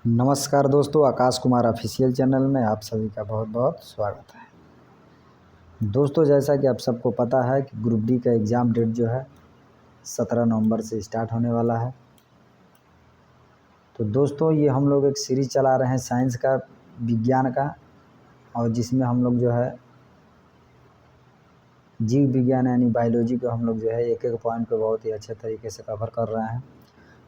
नमस्कार दोस्तों, Akash Kumar official channel में आप सभी का बहुत बहुत स्वागत है। दोस्तों, जैसा कि आप सबको पता है कि ग्रुप डी का एग्ज़ाम डेट जो है 17 नवंबर से स्टार्ट होने वाला है। तो दोस्तों, ये हम लोग एक सीरीज़ चला रहे हैं साइंस का, विज्ञान का, और जिसमें हम लोग जो है जीव विज्ञान यानी बायोलॉजी को हम लोग जो है एक एक पॉइंट पे बहुत ही अच्छे तरीके से कवर कर रहे हैं।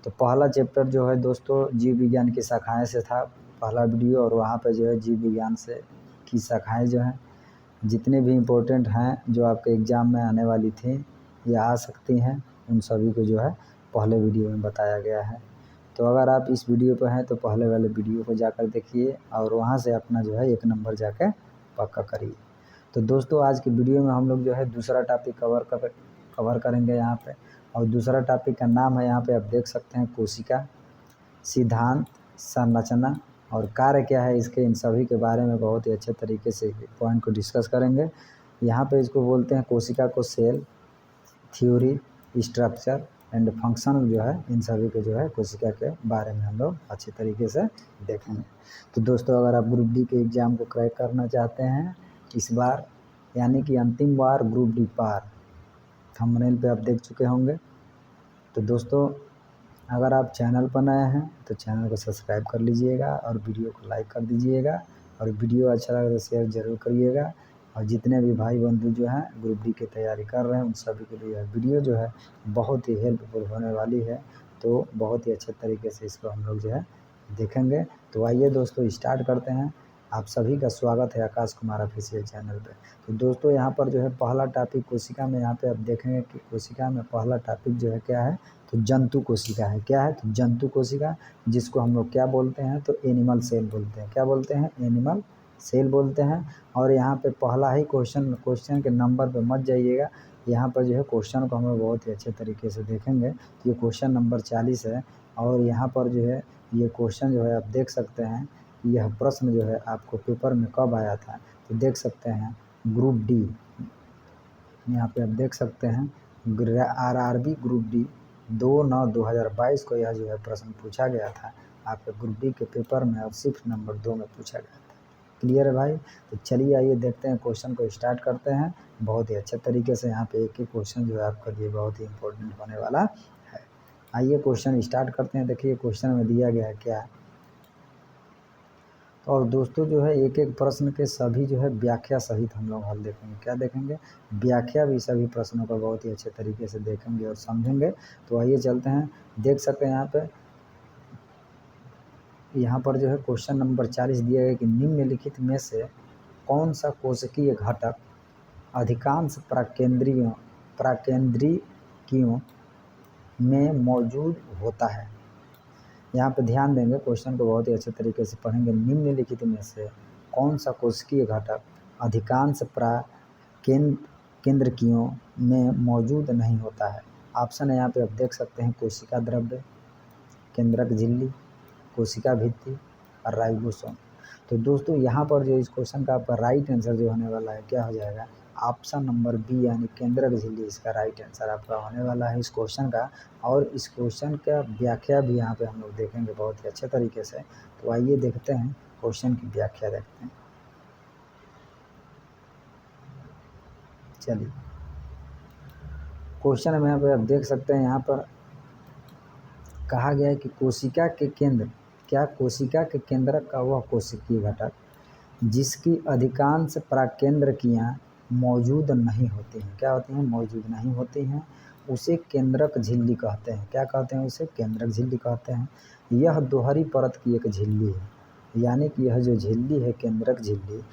तो पहला चैप्टर जो है दोस्तों जीव विज्ञान की शाखाएं से था पहला वीडियो, और वहाँ पे जो है जीव विज्ञान से की शाखाएं जो हैं जितने भी इम्पोर्टेंट हैं जो आपके एग्ज़ाम में आने वाली थी या आ सकती हैं, उन सभी को जो है पहले वीडियो में बताया गया है। तो अगर आप इस वीडियो पर हैं तो पहले वाले वीडियो को जाकर देखिए और वहाँ से अपना जो है 1 नंबर जाकर पक्का करिए। तो दोस्तों, आज की वीडियो में हम लोग जो है दूसरा टॉपिक कवर करेंगे यहाँ पे, और दूसरा टॉपिक का नाम है, यहाँ पे आप देख सकते हैं, कोशिका, सिद्धांत, संरचना और कार्य क्या है इसके, इन सभी के बारे में बहुत ही अच्छे तरीके से पॉइंट को डिस्कस करेंगे। यहाँ पे इसको बोलते हैं कोशिका को cell, theory, structure and function जो है, इन सभी को जो है कोशिका के बारे में हम लोग अच्छे तरीके से देखेंगे। तो दोस्तों, अगर आप ग्रुप डी के एग्ज़ाम को क्रैक करना चाहते हैं इस बार, यानी कि अंतिम बार ग्रुप डी पार, थंबनेल पे आप देख चुके होंगे। तो दोस्तों, अगर आप चैनल पर नए हैं तो चैनल को सब्सक्राइब कर लीजिएगा और वीडियो को लाइक कर दीजिएगा, और वीडियो अच्छा लगे तो शेयर ज़रूर करिएगा। और जितने भी भाई बंधु जो हैं ग्रुप डी की तैयारी कर रहे हैं उन सभी के लिए वीडियो जो है बहुत ही हेल्पफुल होने वाली है। तो बहुत ही अच्छे तरीके से इसको हम लोग जो है देखेंगे। तो आइए दोस्तों, स्टार्ट करते हैं। आप सभी का स्वागत है आकाश कुमार ऑफिशियल चैनल पे। तो दोस्तों, यहाँ पर जो है पहला टॉपिक कोशिका में, यहाँ पे आप देखेंगे कि कोशिका में पहला टॉपिक जो है क्या है, तो जंतु कोशिका है। क्या है? तो जंतु कोशिका, जिसको हम लोग क्या बोलते हैं, तो एनिमल सेल बोलते हैं। क्या बोलते हैं? एनिमल सेल बोलते हैं। और यहाँ पे पहला ही क्वेश्चन के नंबर पे मत जाइएगा। यहाँ पर जो है क्वेश्चन को हम लोग बहुत ही अच्छे तरीके से देखेंगे। तो ये क्वेश्चन नंबर 40 है, और यहाँ पर जो है ये क्वेश्चन जो है आप देख सकते हैं कि यह प्रश्न जो है आपको पेपर में कब आया था। तो देख सकते हैं ग्रुप डी, यहाँ पे आप देख सकते हैं RRB ग्रुप डी 2/9/2022 को यह जो है प्रश्न पूछा गया था आपके ग्रुप डी के पेपर में, और शिफ्ट नंबर 2 में पूछा गया था। क्लियर है भाई? तो चलिए आइए देखते हैं, क्वेश्चन को स्टार्ट करते हैं। बहुत ही अच्छे तरीके से यहाँ पे एक ही क्वेश्चन जो है आपके लिए बहुत ही इंपॉर्टेंट होने वाला है। आइए क्वेश्चन स्टार्ट करते हैं। देखिए क्वेश्चन में दिया गया है क्या है। और दोस्तों जो है एक एक प्रश्न के सभी जो है व्याख्या सहित हम लोग हल देखेंगे। क्या देखेंगे? व्याख्या भी सभी प्रश्नों का बहुत ही अच्छे तरीके से देखेंगे और समझेंगे। तो आइए चलते हैं। देख सकते हैं यहाँ पर जो है क्वेश्चन नंबर 40 दिया गया कि निम्नलिखित में से कौन सा कोशिकीय घटक अधिकांश प्राकेंद्रिकियों में मौजूद होता है। यहाँ पे ध्यान देंगे, क्वेश्चन को बहुत ही अच्छे तरीके से पढ़ेंगे। निम्नलिखित में से कौन सा कोशिकीय घटक अधिकांश केंद्रकियों में मौजूद नहीं होता है। ऑप्शन है यहाँ पे आप देख सकते हैं, कोशिका द्रव्य, केंद्रक झिल्ली, कोशिका भित्ति और राइबोसोम। तो दोस्तों, यहाँ पर जो इस क्वेश्चन का आपका राइट आंसर जो होने वाला है क्या हो जाएगा, ऑप्शन नंबर बी यानी केंद्रक झिल्ली इसका राइट आंसर आपका होने वाला है इस क्वेश्चन का। और इस क्वेश्चन का व्याख्या भी यहाँ पे हम लोग देखेंगे बहुत ही अच्छे तरीके से। तो आइए देखते हैं, क्वेश्चन की व्याख्या देखते हैं। चलिए, क्वेश्चन में यहाँ पे आप देख सकते हैं, यहाँ पर कहा गया है कि कोशिका के केंद्र, क्या कोशिका के केंद्रक का वह कोशिकीय घटक जिसकी अधिकांश प्राकेंद्रकियाँ मौजूद नहीं होती हैं। क्या होती हैं? मौजूद नहीं होती हैं, उसे केंद्रक झिल्ली कहते हैं। क्या कहते हैं? उसे केंद्रक झिल्ली कहते हैं। यह दोहरी परत की एक झिल्ली है, यानी कि यह जो झिल्ली है केंद्रक झिल्ली,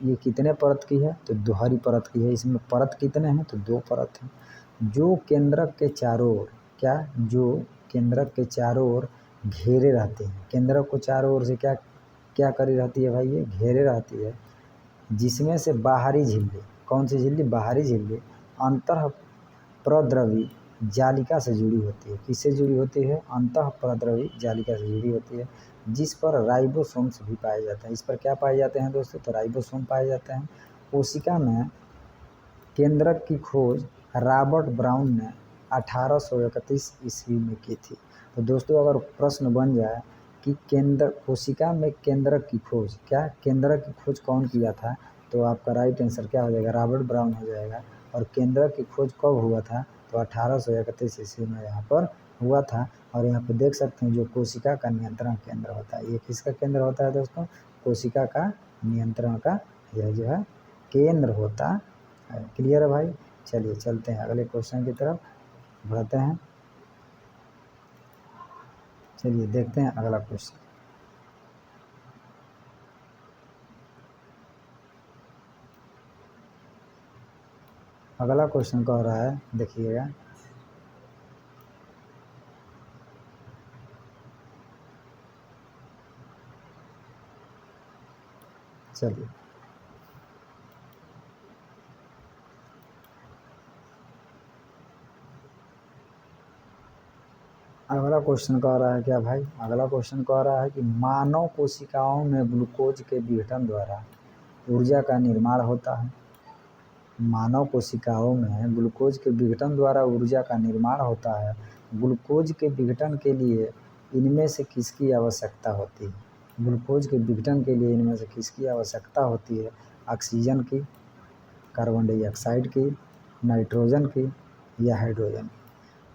ये कितने परत की है? तो दोहरी परत की है। इसमें परत कितने हैं? तो 2 परत हैं। जो केंद्रक के चारों ओर, क्या, जो केंद्रक के चारों ओर घेरे रहते हैं। केंद्रक को चारों ओर से क्या क्या करी रहती है भाई? ये घेरे रहती है। जिसमें से बाहरी झिल्ली, कौन सी झिल्ली? बाहरी झिल्ली अंतः प्रद्रवी जालिका से जुड़ी होती है। किससे जुड़ी होती है? अंतः प्रद्रवी जालिका से जुड़ी होती है, जिस पर राइबोसोम्स भी पाए जाते हैं। इस पर क्या पाए जाते हैं दोस्तों? तो राइबोसोम पाए जाते हैं। कोशिका में केंद्रक की खोज रॉबर्ट ब्राउन ने 1831 ईस्वी में की थी। तो दोस्तों, अगर प्रश्न बन जाए कि कोशिका में केंद्रक की खोज, क्या केंद्रक की खोज कौन किया था? तो आपका राइट आंसर क्या हो जाएगा? रॉबर्ट ब्राउन हो जाएगा। और केंद्रक की खोज कब हुआ था? तो 1831 ईस्वी में यहाँ पर हुआ था। और यहाँ पे देख सकते हैं जो कोशिका का नियंत्रण केंद्र होता है, ये किसका केंद्र होता है दोस्तों? कोशिका का नियंत्रण का यह जो है केंद्र होता है। क्लियर है भाई? चलिए चलते हैं अगले क्वेश्चन की तरफ बढ़ते हैं। चलिए देखते हैं अगला क्वेश्चन। अगला क्वेश्चन कह रहा है, देखिएगा, चलिए अगला क्वेश्चन कह रहा है क्या भाई? अगला क्वेश्चन कह रहा है कि मानव कोशिकाओं में ग्लूकोज के विघटन द्वारा ऊर्जा का निर्माण होता है। मानव कोशिकाओं में ग्लूकोज के विघटन द्वारा ऊर्जा का निर्माण होता है। ग्लूकोज के विघटन के लिए इनमें से किसकी आवश्यकता होती है? ग्लूकोज के विघटन के लिए इनमें से किसकी आवश्यकता होती है? ऑक्सीजन की, कार्बन डाइऑक्साइड की, नाइट्रोजन की या हाइड्रोजन की?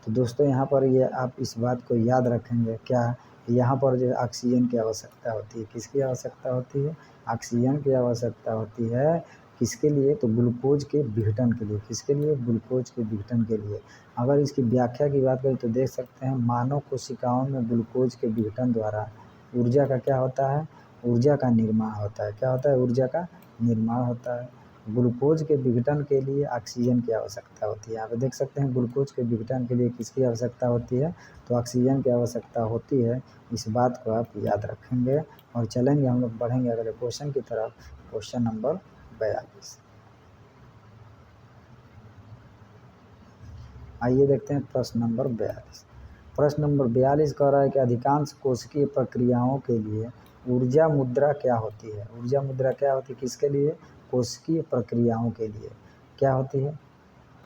तो दोस्तों यहाँ पर ये आप इस बात को याद रखेंगे, क्या यहाँ पर जो ऑक्सीजन की आवश्यकता होती है, किसकी आवश्यकता होती है? ऑक्सीजन की आवश्यकता होती है। किसके लिए? तो ग्लूकोज के विघटन के लिए। किसके लिए? ग्लूकोज के विघटन के लिए। अगर इसकी व्याख्या की बात करें तो देख सकते हैं मानव कोशिकाओं में ग्लूकोज के विघटन द्वारा ऊर्जा का क्या होता है? ऊर्जा का निर्माण होता है। क्या होता है? ऊर्जा का निर्माण होता है। ग्लूकोज के विघटन के लिए ऑक्सीजन की आवश्यकता होती है। यहाँ पे देख सकते हैं ग्लूकोज के विघटन के लिए किसकी आवश्यकता होती है? तो ऑक्सीजन की आवश्यकता होती है। इस बात को आप याद रखेंगे और चलेंगे, हम लोग बढ़ेंगे अगले क्वेश्चन की तरफ। Question number 42। आइए देखते हैं प्रश्न नंबर 42। प्रश्न नंबर 42 कह रहा है कि अधिकांश कोशिकीय प्रक्रियाओं के लिए ऊर्जा मुद्रा क्या होती है? ऊर्जा मुद्रा क्या होती है? किसके लिए? कोशिकीय प्रक्रियाओं के लिए क्या होती है?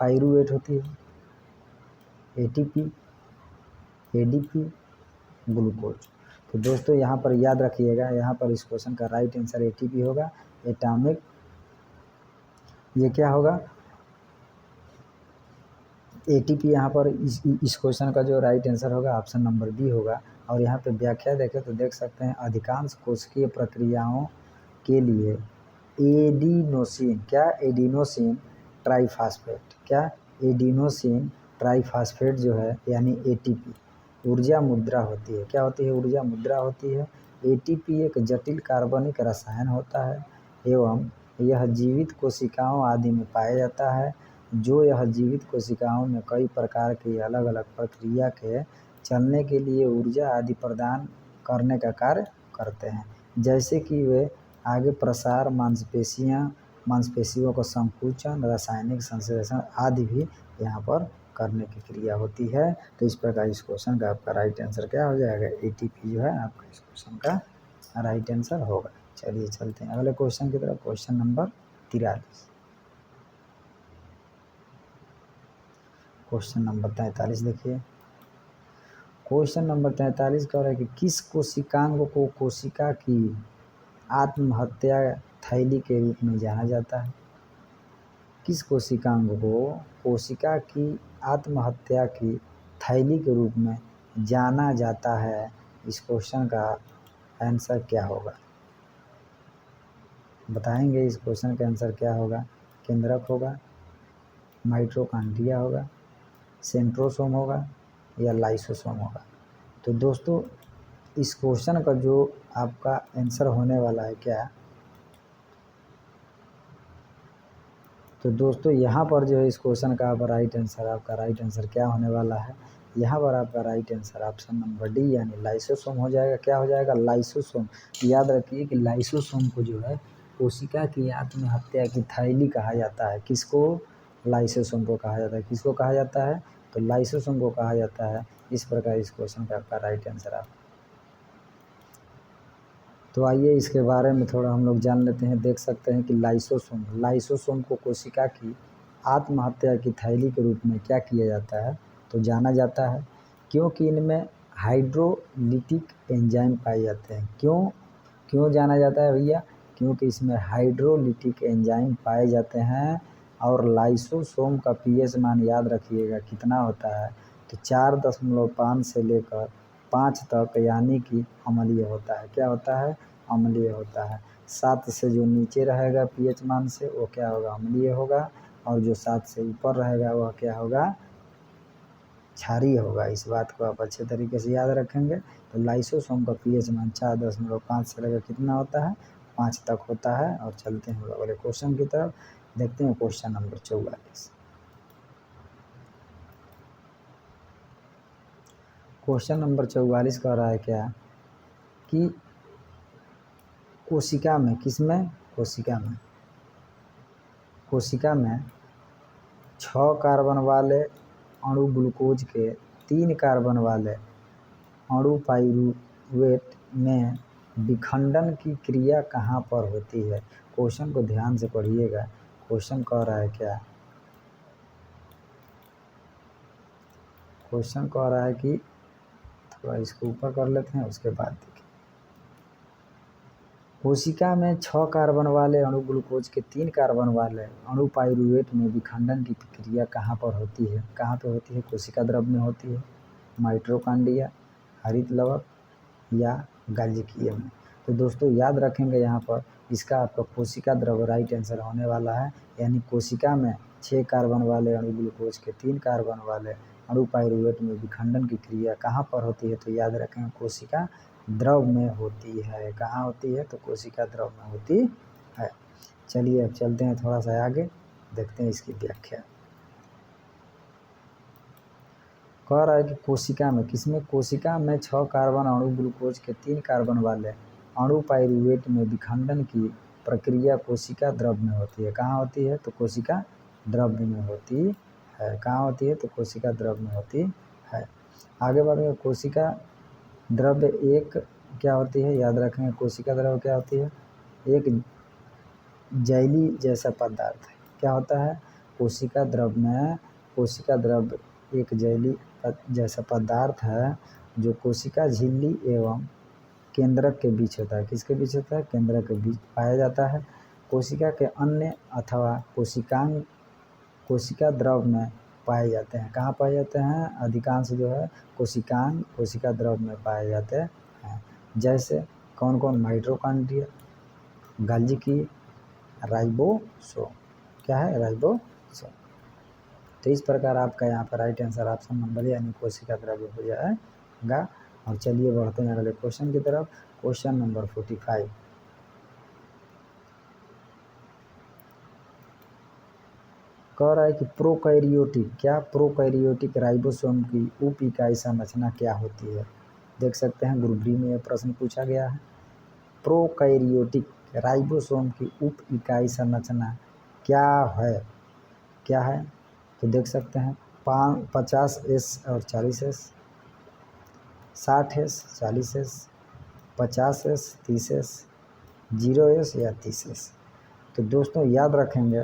पाइरूवेट होती है, एटीपी, एडीपी, ग्लूकोज। तो दोस्तों यहाँ पर याद रखिएगा, यहाँ पर इस क्वेश्चन का राइट आंसर एटीपी होगा, एटॉमिक। ये क्या होगा? एटीपी यहाँ पर इस क्वेश्चन का जो राइट आंसर होगा ऑप्शन नंबर बी होगा। और यहाँ पे व्याख्या देखें तो देख सकते हैं अधिकांश कोशिकीय प्रक्रियाओं के लिए एडिनोसिन, क्या? एडिनोसिन ट्राइफॉस्फेट, क्या? एडिनोसिन ट्राइफॉस्फेट जो है यानी एटीपी ऊर्जा मुद्रा होती है। क्या होती है? ऊर्जा मुद्रा होती है। एटीपी एक जटिल कार्बनिक रसायन होता है एवं यह जीवित कोशिकाओं आदि में पाया जाता है। यह जीवित कोशिकाओं में कई प्रकार की अलग अलग प्रक्रिया के चलने के लिए ऊर्जा आदि प्रदान करने का कार्य करते हैं, जैसे कि वे आगे प्रसार, मांसपेशियों का संकुचन, रासायनिक संश्लेषण आदि भी यहाँ पर करने की क्रिया होती है। तो इस प्रकार इस क्वेश्चन का आपका राइट आंसर क्या हो जाएगा? एटीपी जो है आपका इस क्वेश्चन का राइट आंसर होगा। चलिए चलते हैं अगले क्वेश्चन की तरफ। Question number 43। क्वेश्चन नंबर 43 देखिए। क्वेश्चन नंबर 43 कह रहा है कि किस कोशिकांग को कोशिका की आत्महत्या थैली के रूप में जाना जाता है? किस कोशिकांग को कोशिका की आत्महत्या की थैली के रूप में जाना जाता है? इस क्वेश्चन का आंसर क्या होगा? बताएंगे इस क्वेश्चन का आंसर क्या होगा? केंद्रक होगा, माइटोकॉन्ड्रिया होगा, सेंट्रोसोम होगा या लाइसोसोम होगा? तो दोस्तों इस क्वेश्चन का जो आपका आंसर होने वाला है क्या, तो दोस्तों यहाँ पर जो है इस क्वेश्चन का आपका राइट आंसर क्या होने वाला है? यहाँ पर आपका right answer option number D यानी लाइसोसोम हो जाएगा। क्या हो जाएगा? लाइसोसोम। याद रखिए कि लाइसोसोम को जो है कोशिका की आत्महत्या की थैली कहा जाता है। किसको? लाइसोसोम को कहा जाता है। किसको कहा जाता है? तो लाइसोसोम को कहा जाता है। इस प्रकार इस क्वेश्चन का आपका राइट आंसर आप। तो आइए इसके बारे में थोड़ा हम लोग जान लेते हैं। देख सकते हैं कि लाइसोसोम को कोशिका की आत्महत्या की थैली के रूप में क्या किया जाता है? तो जाना जाता है, क्योंकि इनमें हाइड्रोलिटिक एंजाइम पाए जाते हैं। क्यों जाना जाता है भैया? क्योंकि इसमें हाइड्रोलिटिक एंजाइम पाए जाते हैं। और लाइसोसोम का पीएच मान याद रखिएगा कितना होता है, तो 4.5 से लेकर 5 तक, यानी कि अम्लीय होता है। क्या होता है? अम्लीय होता है। 7 से जो नीचे रहेगा पीएच मान से वो क्या होगा? अम्लीय होगा। और जो 7 से ऊपर रहेगा वह क्या होगा? क्षारीय होगा। इस बात को आप अच्छे तरीके से याद रखेंगे। तो लाइसोसोम का पीएच मान 4.5 से लेकर कितना होता है? 5 तक होता है। और चलते हैं अगले क्वेश्चन की तरफ। देखते हैं क्वेश्चन नंबर 44। क्वेश्चन नंबर 44 कह रहा है क्या कि कोशिका में, किसमें? कोशिका में 6 कार्बन वाले अणु ग्लूकोज के 3 कार्बन वाले अणु पाइरूवेट में विखंडन की क्रिया कहाँ पर होती है? क्वेश्चन को ध्यान से पढ़िएगा। क्वेश्चन कह रहा है क्या? क्वेश्चन कह रहा है कि थोड़ा इसको ऊपर कर लेते हैं, उसके बाद देखिए। कोशिका में 6 कार्बन वाले अणु ग्लूकोज के 3 कार्बन वाले अणु पाइरूवेट में विखंडन की क्रिया कहाँ पर होती है? कहाँ पे होती है? कोशिका द्रव में होती है, माइटोकॉन्ड्रिया, हरित लवक या गाल्जिकीय में। तो दोस्तों याद रखेंगे यहाँ पर इसका आपका कोशिका द्रव राइट आंसर होने वाला है। यानी कोशिका में 6 कार्बन वाले अणु ग्लूकोज के 3 कार्बन वाले अणु पाइरूवेट में विखंडन की क्रिया कहाँ पर होती है? तो याद रखेंगे कोशिका द्रव में होती है। कहाँ होती है? तो कोशिका द्रव में होती है। चलिए अब चलते हैं थोड़ा सा आगे, देखते हैं इसकी व्याख्या। कह रहा है कि कोशिका में, किसमें? कोशिका में 6 कार्बन अणु ग्लूकोज के 3 कार्बन वाले अणु पाइरूवेट में विखंडन की प्रक्रिया कोशिका द्रव में होती है। कहाँ होती है? तो कोशिका द्रव में होती है। कहाँ होती है? तो कोशिका द्रव में होती है। आगे बढ़ेंगे। कोशिका द्रव एक क्या होती है? याद रखेंगे कोशिका द्रव क्या होती है? एक जैली जैसा पदार्थ है। क्या होता है? कोशिका द्रव में, कोशिका द्रव एक जैली जैसा पदार्थ है जो कोशिका झिल्ली एवं केंद्रक के बीच होता है। किसके बीच होता है? केंद्रक के बीच पाया जाता है। कोशिका के अन्य अथवा कोशिकांग कोशिका द्रव में पाए जाते हैं। कहाँ पाए जाते हैं? अधिकांश जो है कोशिकांग कोशिका द्रव में पाए जाते हैं। जैसे कौन कौन? माइटोकॉन्ड्रिया, गाल्जिकी, राइबोसोम। क्या है? राइबोसोम। तो इस प्रकार आपका यहाँ पर राइट आंसर ऑप्शन नंबर यानी कोशिका द्रव हो जाएगा। और चलिए बढ़ते हैं अगले क्वेश्चन की तरफ। क्वेश्चन नंबर 45 कह रहा है कि प्रोकैरियोटिक, क्या? प्रोकैरियोटिक राइबोसोम की उप इकाई संरचना क्या होती है? देख सकते हैं ग्रुप बी में यह प्रश्न पूछा गया है। प्रोकैरियोटिक राइबोसोम की उप इकाई संरचना क्या है? क्या है? तो देख सकते हैं 50S और 40S, 60S, 40S, 50S, 30S, 0S या 30S। तो दोस्तों याद रखेंगे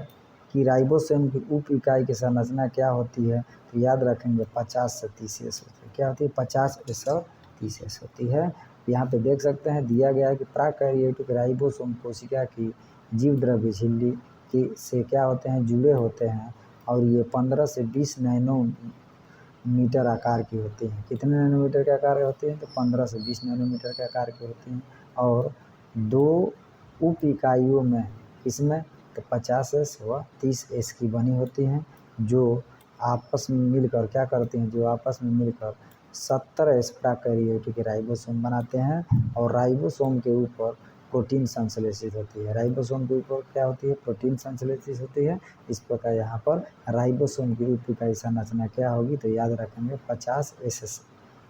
कि राइबोसोम की उप इकाई की संरचना क्या होती है? तो याद रखेंगे 50 से 30S होती है। क्या होती है? 50S और 30S होती है। यहाँ पे देख सकते हैं दिया गया है कि प्रोकैरियोटिक राइबोसोम कोशिका की जीव द्रव्य झिल्ली की से क्या होते हैं? जुड़े होते हैं। और ये 15 से 20 नैनोमीटर आकार की होती हैं। कितने नैनोमीटर के आकार की होती हैं? तो 15 से 20 नैनोमीटर के आकार की होती हैं। और 2 उप इकाइयों में, इसमें तो 50S व 30S की बनी होती हैं, जो आपस में मिलकर क्या करती हैं? जो आपस में मिलकर 70S प्रोकैरियोटिक राइबोसोम बनाते हैं। और राइबोसोम के ऊपर प्रोटीन संश्लेषित होती है। राइबोसोम के ऊपर क्या होती है? प्रोटीन संश्लेषित होती है। इस प्रकार यहाँ पर राइबोसोम की उप इकाई संरचना क्या होगी? तो याद रखेंगे 50S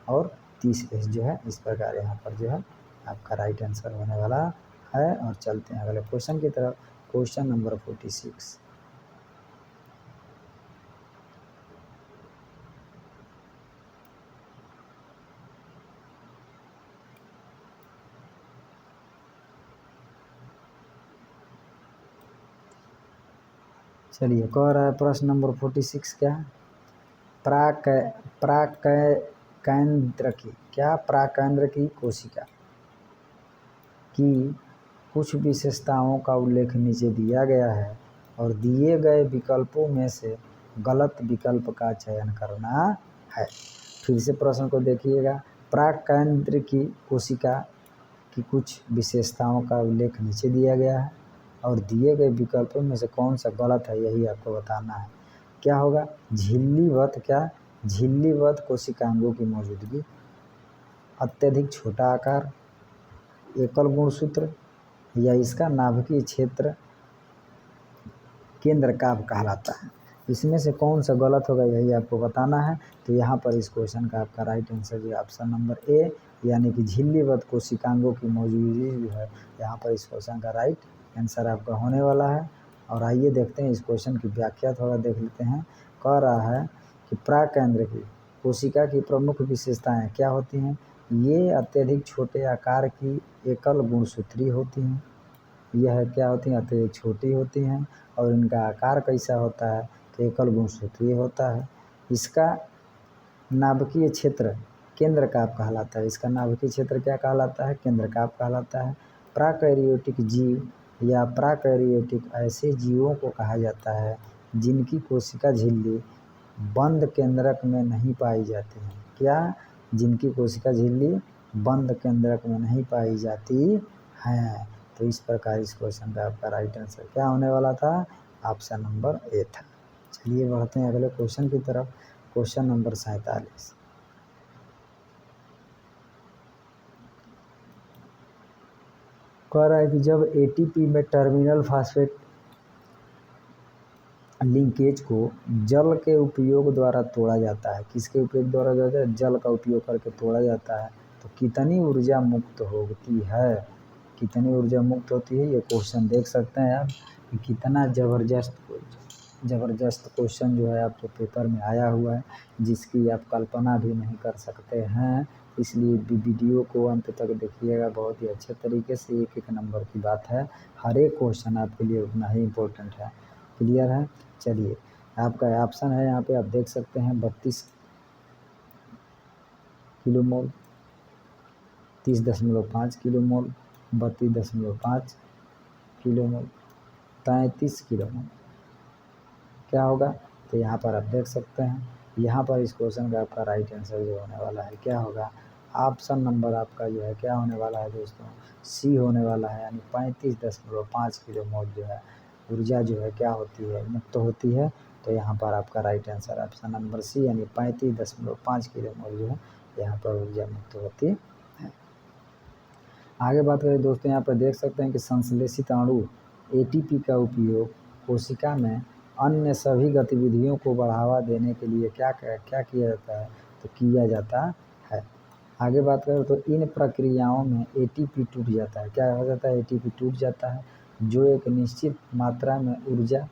और 30S जो है। इस प्रकार यहाँ पर जो है आपका राइट आंसर होने वाला है। और चलते हैं अगले क्वेश्चन की तरफ। क्वेश्चन नंबर 46 कह रहा है प्रश्न नंबर 46 क्या है? केंद्र की क्या प्राकेंद्र की कोशिका की कुछ विशेषताओं का उल्लेख नीचे दिया गया है और दिए गए विकल्पों में से गलत विकल्प का चयन करना है। फिर से प्रश्न को देखिएगा, प्राकेंद्र की कोशिका की कुछ विशेषताओं का उल्लेख नीचे दिया गया है और दिए गए विकल्पों में से कौन सा गलत है, यही आपको बताना है। क्या होगा? झिल्लीवत कोशिकांगों की मौजूदगी, अत्यधिक छोटा आकार, एकल गुणसूत्र, या इसका नाभिकीय क्षेत्र केंद्रकाभ कहलाता है। इसमें से कौन सा गलत होगा, यही आपको बताना है। तो यहाँ पर इस क्वेश्चन का आपका राइट आंसर जो ऑप्शन नंबर ए यानी कि झिल्लीवत कोशिकांगों की मौजूदगी जो है, यहाँ पर इस क्वेश्चन का राइट आंसर आपका होने वाला है। और आइए देखते हैं इस क्वेश्चन की व्याख्या थोड़ा देख लेते हैं। कह रहा है कि प्राकेंद्र की कोशिका की प्रमुख विशेषताएं क्या होती हैं? ये अत्यधिक छोटे आकार की एकल गुणसूत्री होती हैं। यह क्या होती हैं? अत्यधिक छोटी होती हैं। और इनका आकार कैसा होता है? तो एकल गुणसूत्री होता है। इसका नाभिकीय क्षेत्र केंद्रकाभ कहलाता है। इसका नाभिकीय क्षेत्र क्या कहलाता है? केंद्रकाभ कहलाता है। प्राकैरियोटिक जीव या प्राकैरियोटिक ऐसे जीवों को कहा जाता है जिनकी कोशिका झिल्ली बंद केंद्रक में नहीं पाई जाती है। क्या? जिनकी कोशिका झिल्ली बंद केंद्रक में नहीं पाई जाती है। तो इस प्रकार इस क्वेश्चन का आपका राइट आंसर क्या होने वाला था? ऑप्शन नंबर ए था। चलिए बढ़ते हैं अगले क्वेश्चन की तरफ। क्वेश्चन नंबर 47 कह रहा है कि जब एटीपी में टर्मिनल फास्फेट लिंकेज को जल के उपयोग द्वारा तोड़ा जाता है, किसके उपयोग द्वारा जाता है? जल का उपयोग करके तोड़ा जाता है, तो कितनी ऊर्जा मुक्त होती है? कितनी ऊर्जा मुक्त होती है, ये क्वेश्चन देख सकते हैं आप कि कितना ज़बरदस्त क्वेश्चन जो है आपके पेपर में आया हुआ है, जिसकी आप कल्पना भी नहीं कर सकते हैं। इसलिए वीडियो को अंत तक देखिएगा, बहुत ही अच्छे तरीके से। एक एक नंबर की बात है, हर एक क्वेश्चन आपके लिए उतना ही इम्पोर्टेंट है। क्लियर है? चलिए आपका ऑप्शन है यहाँ पे आप देख सकते हैं 32 किलोमोल, 30.5 किलोमोल, 32.5 किलोमोल, 33 किलोमोल। क्या होगा? तो यहाँ पर आप देख सकते हैं, यहाँ पर इस क्वेश्चन का आपका राइट आंसर जो होने वाला है क्या होगा? ऑप्शन नंबर आपका जो है क्या होने वाला है दोस्तों? सी होने वाला है। यानी 35.5 किलोमोल जो है ऊर्जा जो है क्या होती है? मुक्त होती है। तो यहाँ पर आपका right answer option number C यानी 35.5 किलोमोल जो है यहाँ पर ऊर्जा मुक्त होती है। आगे बात करें दोस्तों, यहाँ पर देख सकते हैं कि संश्लेषित अणु एटीपी का उपयोग कोशिका में अन्य सभी गतिविधियों को बढ़ावा देने के लिए क्या किया जाता है? तो किया जाता है। आगे बात करें तो इन प्रक्रियाओं में एटीपी टूट जाता है। क्या हो जाता है? एटीपी टूट जाता है, जो एक निश्चित मात्रा में ऊर्जा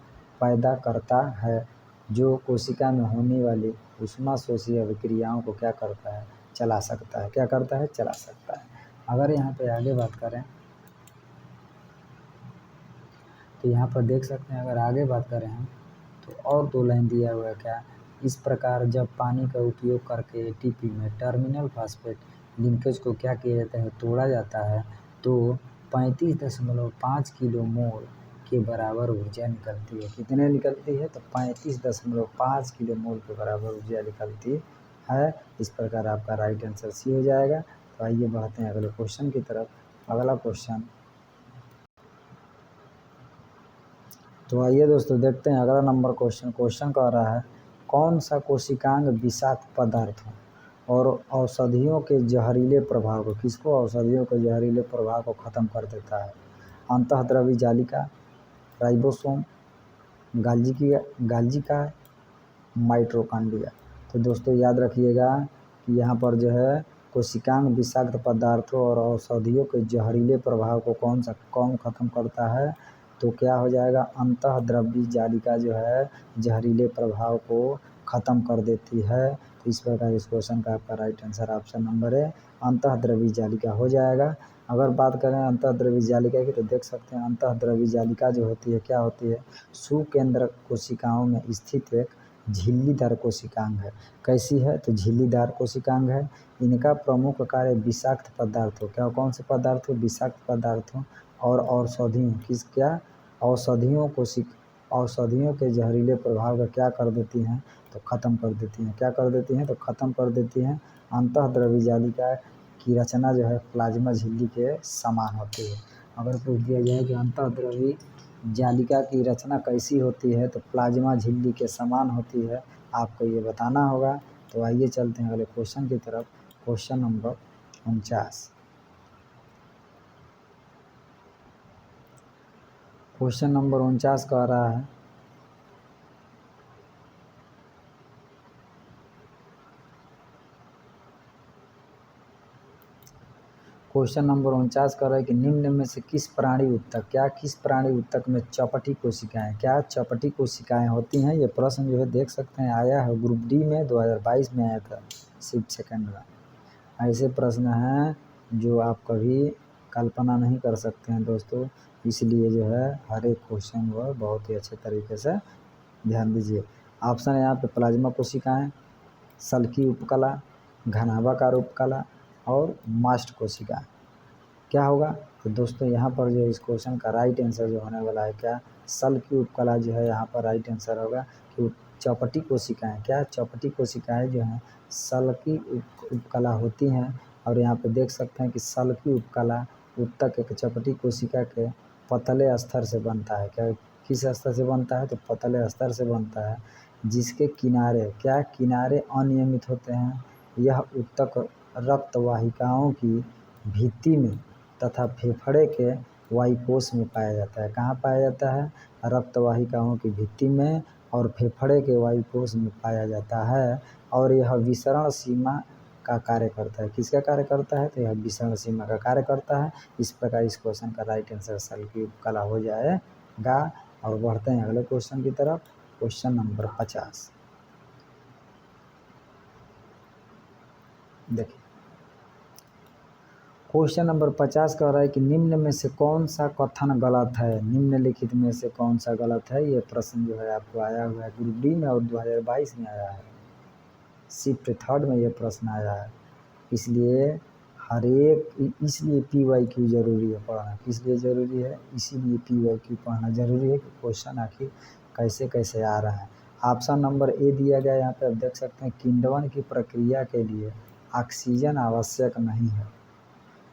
पैदा करता है, जो कोशिका में होने वाली ऊष्माशोषी अभिक्रियाओं को क्या करता है? चला सकता है। क्या करता है? चला सकता है। अगर यहाँ पे आगे बात करें तो यहाँ पर देख सकते हैं, अगर आगे बात करें हम तो और 2 लाइन दिया हुआ है। क्या? इस प्रकार जब पानी का उपयोग करके एटीपी में टर्मिनल फास्फेट लिंकेज को क्या किया जाता है? तोड़ा जाता है, तो 35.5 किलोमोल के बराबर ऊर्जा निकलती है। कितने निकलती है? तो 35.5 किलोमोल के बराबर ऊर्जा निकलती है। इस प्रकार आपका राइट आंसर सी हो जाएगा। तो आइए बढ़ते हैं अगले क्वेश्चन की तरफ। अगला क्वेश्चन, तो आइए दोस्तों देखते हैं अगला नंबर क्वेश्चन कह रहा है कौन सा कोशिकांग विषाक्त पदार्थों और औषधियों के जहरीले प्रभाव को, किसको? औषधियों के जहरीले प्रभाव को ख़त्म कर देता है। अंतःद्रवी जालिका, राइबोसोम, गाल्जिका, माइटोकॉन्ड्रिया। तो दोस्तों याद रखिएगा कि यहाँ पर जो है कोशिकांग विषाक्त पदार्थों और औषधियों के जहरीले प्रभाव को कौन ख़त्म करता है? तो क्या हो जाएगा? अंतःद्रवी जालिका जो है जहरीले प्रभाव को ख़त्म कर देती है। तो इस प्रकार इस क्वेश्चन का आपका राइट आंसर ऑप्शन नंबर है अंतःद्रवी जालिका हो जाएगा। अगर बात करें अंतःद्रवी जालिका की तो देख सकते हैं अंतःद्रवी जालिका जो होती है क्या होती है? सुकेंद्रक कोशिकाओं में स्थित एक झिल्लीदार कोशिकांग है। कैसी है? तो झिल्लीदार कोशिकांग है। इनका प्रमुख कार्य विषाक्त पदार्थों, क्या कौन से पदार्थों? विषाक्त पदार्थों और औषधियों, औषधियों के जहरीले प्रभाव का क्या कर देती हैं? तो ख़त्म कर देती हैं। क्या कर देती हैं? तो ख़त्म कर देती हैं। अंतःद्रवी जालिका की रचना जो है प्लाज्मा झिल्ली के समान होती है। अगर पूछ दिया जाए कि अंतःद्रवी जालिका की रचना कैसी होती है, तो प्लाज्मा झिल्ली के समान होती है, आपको ये बताना होगा। तो आइए चलते हैं अगले क्वेश्चन की तरफ। Question number 49। क्वेश्चन नंबर 49 कह रहा है, क्वेश्चन नंबर 49 कह रहा है कि निम्न में से किस प्राणी ऊतक में चपटी कोशिकाएं, क्या चपटी कोशिकाएं होती हैं? ये प्रश्न जो है देख सकते हैं आया है ग्रुप डी में 2022 में आया था, शिफ्ट सेकंड में। ऐसे प्रश्न हैं जो आप कभी कल्पना नहीं कर सकते हैं दोस्तों, इसलिए जो है हर एक क्वेश्चन को बहुत ही अच्छे तरीके से ध्यान दीजिए। ऑप्शन है यहाँ पे प्लाज्मा कोशिकाएं, सल्की उपकला, घनाभाकार उपकला और मास्ट कोशिकाएं। क्या होगा? तो दोस्तों यहाँ पर जो इस क्वेश्चन का राइट आंसर जो होने वाला है क्या? सल्की उपकला जो है यहाँ पर राइट आंसर होगा। कि चपटी कोशिकाएं, क्या चपटी कोशिकाएं जो हैं सल्की उपकला होती हैं। और यहाँ पे देख सकते हैं कि सल्की उपकला ऊतक एक चपटी कोशिका के पतले स्तर से बनता है। क्या किस स्तर से बनता है? तो पतले स्तर से बनता है, जिसके किनारे अनियमित होते हैं। यह ऊतक रक्त वाहिकाओं की भित्ति में तथा फेफड़े के वायुकोश में पाया जाता है। कहाँ पाया जाता है? रक्त वाहिकाओं की भित्ति में और फेफड़े के वायुकोश में पाया जाता है। और यह विसरण सीमा का कार्य करता है। किसका कार्य करता है? तो यह विसरण सीमा का कार्य करता है। इस प्रकार इस क्वेश्चन का राइट आंसर सल्की उपकला हो जाएगा। और बढ़ते हैं अगले क्वेश्चन की तरफ। Question number 50। देखिए क्वेश्चन नंबर 50 कह रहा है कि निम्न में से कौन सा कथन गलत है? निम्नलिखित में से कौन सा गलत है? ये प्रश्न जो है आपको आया हुआ है ग्रुप डी में और 2022 में आया है, शिफ्ट थर्ड में ये प्रश्न आया है। इसलिए इसलिए PYQ जरूरी है पढ़ना। किस लिए जरूरी है? इसीलिए PYQ पढ़ना जरूरी है कि क्वेश्चन आखिर कैसे कैसे आ रहा है। ऑप्शन नंबर ए दिया गया यहाँ पे आप देख सकते हैं, किण्वन की प्रक्रिया के लिए ऑक्सीजन आवश्यक नहीं है।